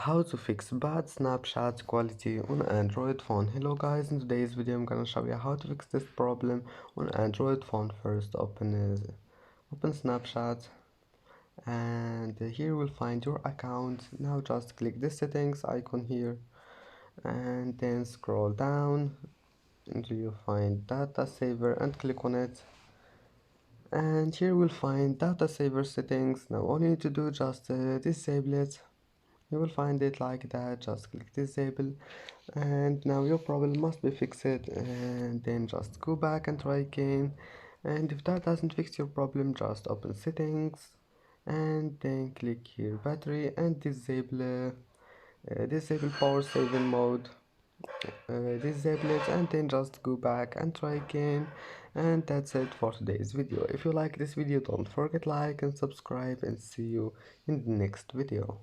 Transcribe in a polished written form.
How to fix bad Snapchat quality on Android phone. Hello guys, in today's video I'm gonna show you how to fix this problem on Android phone. First open Snapchat, and here we'll find your account. Now just click the settings icon here and then scroll down until you find data saver and click on it, and here we'll find data saver settings. Now all you need to do just disable it. You will find it like that. Just click disable, and now your problem must be fixed, and then just go back and try again. And if that doesn't fix your problem, just open settings and then click here battery and disable power saving mode. Disable it and then just go back and try again. And that's it for today's video. If you like this video, don't forget like and subscribe, and see you in the next video.